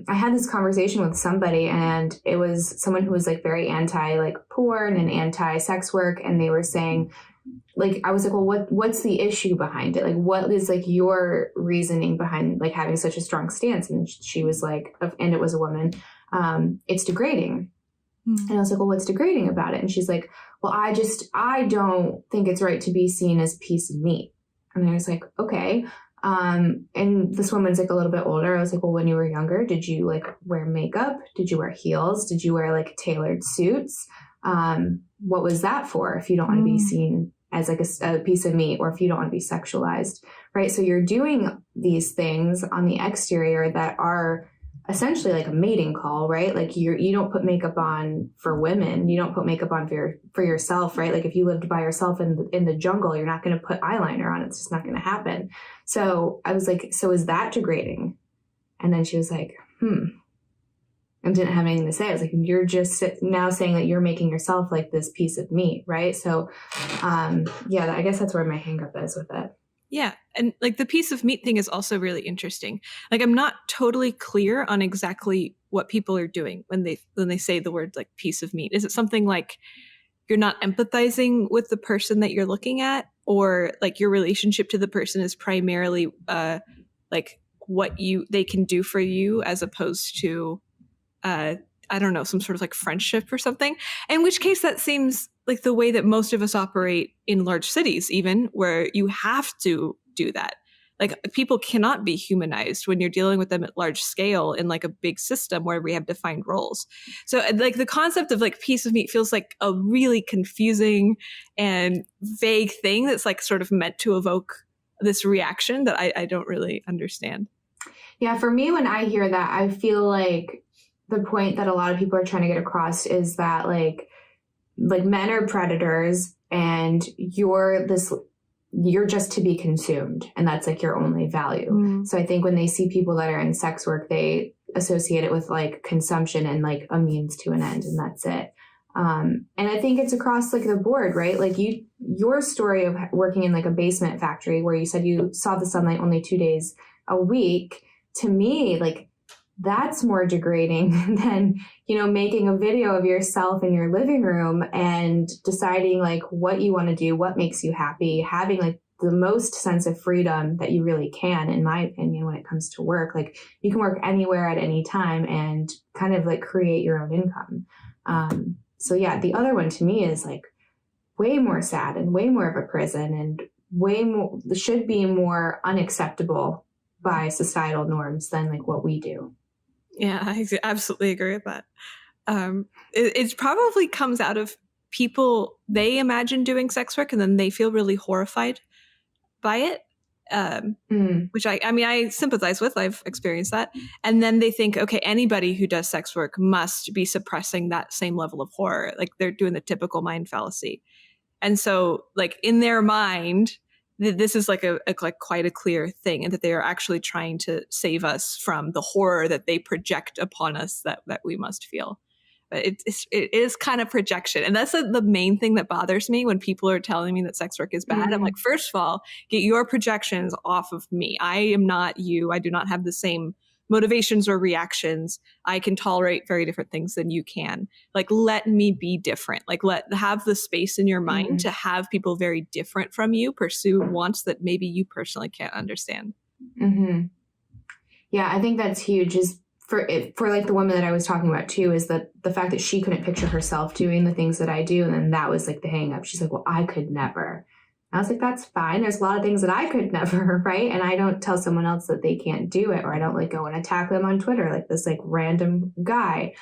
I had this conversation with somebody, and it was someone who was like very anti like porn and anti sex work. And they were saying, like, I was like, well, what's the issue behind it? Like, what is like your reasoning behind like having such a strong stance? And she was like, and it was a woman, it's degrading. And I was like, well, what's degrading about it? And she's like, well, I don't think it's right to be seen as a piece of meat. And I was like, okay. And this woman's like a little bit older. I was like, well, when you were younger, did you like wear makeup? Did you wear heels? Did you wear like tailored suits? What was that for if you don't want to be seen as like a piece of meat, or if you don't want to be sexualized, right? So you're doing these things on the exterior that are essentially like a mating call, right? Like you don't put makeup on for women. You don't put makeup on for yourself, right? Like if you lived by yourself in the jungle, you're not going to put eyeliner on. It's just not going to happen. So I was like, so is that degrading? And then she was like, and didn't have anything to say. I was like, you're just now saying that you're making yourself like this piece of meat, right? So, yeah, I guess that's where my hang up is with it. Yeah. And like the piece of meat thing is also really interesting. Like I'm not totally clear on exactly what people are doing when they say the word like piece of meat. Is it something like you're not empathizing with the person that you're looking at, or like your relationship to the person is primarily like what they can do for you as opposed to I don't know, some sort of like friendship or something, in which case that seems like the way that most of us operate in large cities, even where you have to do that. Like people cannot be humanized when you're dealing with them at large scale in like a big system where we have defined roles. So like the concept of like piece of meat feels like a really confusing and vague thing that's like sort of meant to evoke this reaction that I don't really understand. Yeah, for me, when I hear that, I feel like the point that a lot of people are trying to get across is that like men are predators and you're just to be consumed, and that's like your only value. So I think when they see people that are in sex work, they associate it with like consumption and like a means to an end, and that's it. And I think it's across like the board, right? Like your story of working in like a basement factory where you said you saw the sunlight only 2 days a week, to me, like that's more degrading than, making a video of yourself in your living room and deciding like what you want to do, what makes you happy, having like the most sense of freedom that you really can, in my opinion, when it comes to work. Like you can work anywhere at any time and kind of like create your own income. So yeah, the other one to me is like way more sad and way more of a prison, and way more should be more unacceptable by societal norms than like what we do. Yeah, I absolutely agree with that. It probably comes out of people, they imagine doing sex work and then they feel really horrified by it, which I sympathize with. I've experienced that. And then they think, okay, anybody who does sex work must be suppressing that same level of horror. Like they're doing the typical mind fallacy. And so like in their mind, this is like quite a clear thing, and that they are actually trying to save us from the horror that they project upon us that we must feel. But it is kind of projection. And that's the main thing that bothers me when people are telling me that sex work is bad. I'm like, first of all, get your projections off of me. I am not you. I do not have the same motivations or reactions. I can tolerate very different things than you can. Like, let me be different. Like, have the space in your mind to have people very different from you pursue wants that maybe you personally can't understand. Yeah, I think that's huge. Is for like the woman that I was talking about too, is that the fact that she couldn't picture herself doing the things that I do, and then that was like the hang up. She's like, well, I could never. I was like, that's fine. There's a lot of things that I could never, right? And I don't tell someone else that they can't do it, or I don't like go and attack them on Twitter like this like random guy.